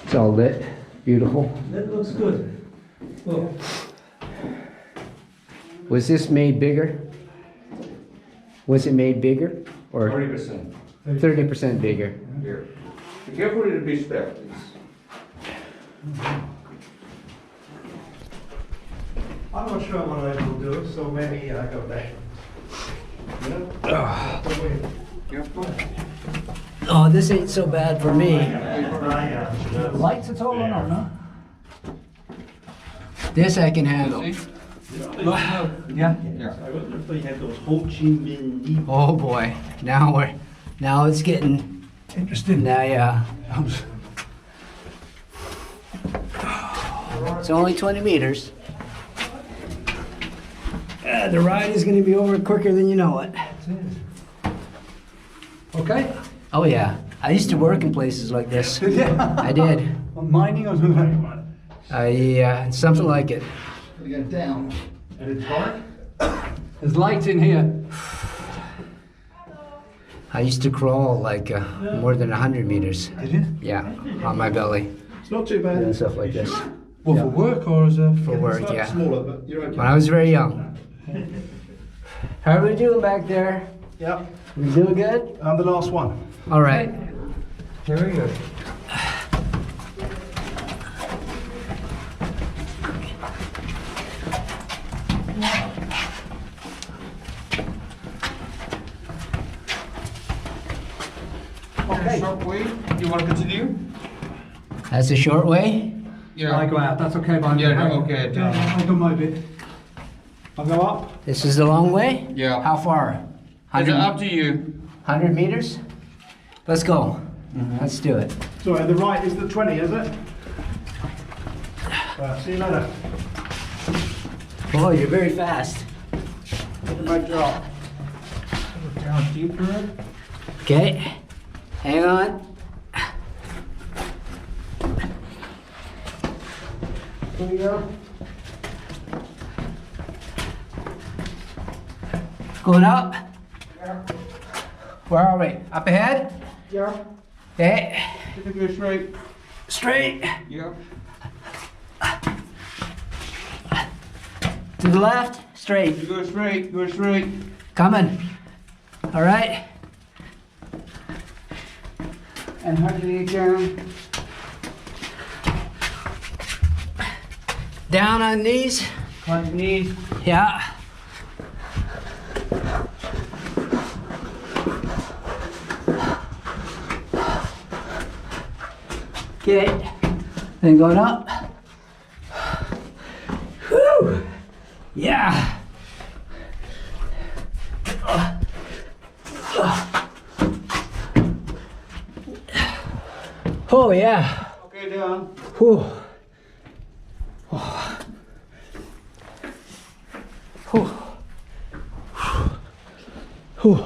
It's all lit. Beautiful. That looks good. Well, Was this made bigger? Was it made bigger? Or 30%. 30% bigger? Here. Be careful with the beach step, please. I'm not sure what I will do, so maybe I go back. Careful. Oh, this ain't so bad for me. Lights at all or not, no? This I can handle. See? Yeah. Yeah. I wonder if they have those Ho Chi Minh Deep. Oh boy, now it's getting Interesting. now, yeah. It's only 20 meters. The ride is going to be over quicker than you know it. Okay. Oh yeah, I used to work in places like this. Yeah. I did. Mining or something? Something like it. We go down. And it's dark? There's lights in here. I used to crawl like more than 100 meters. Did you? Yeah, on my belly. It's not too bad. And stuff like this. Well, for work or as a... For work, It's yeah. smaller, but you're okay. When I was very young. How are we doing back there? Yeah. We doing good? I'm the last one. All right. Very good. Okay. Short way. You want to continue? That's a short way. I go out. That's okay, but Yeah, no, okay. I've done my bit. I'll go up. This is the long way? Yeah. How far? It's up to you. 100 meters? Let's go. Let's do it. Sorry, the right is the 20, is it? See you later. Oh, you're very fast. Mic drop. Down deeper. Okay. Hang on. Here we go. Going up. Yeah. Where are we? Up ahead? Yeah. Okay. Just go straight. Straight. Yeah. To the left. Straight. You go straight. Go straight. Coming. All right. And how do you get down? Down on knees. On knees. Yeah. Okay. Then going up. Whew. Yeah. Oh yeah. Okay, down. Whew. Whew. Whew.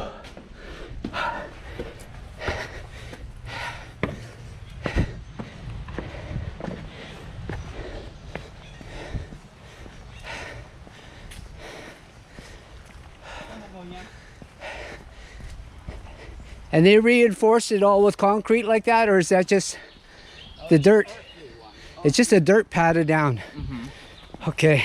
And they reinforced it all with concrete like that, or is that just the dirt? It's just a dirt patted down. Okay.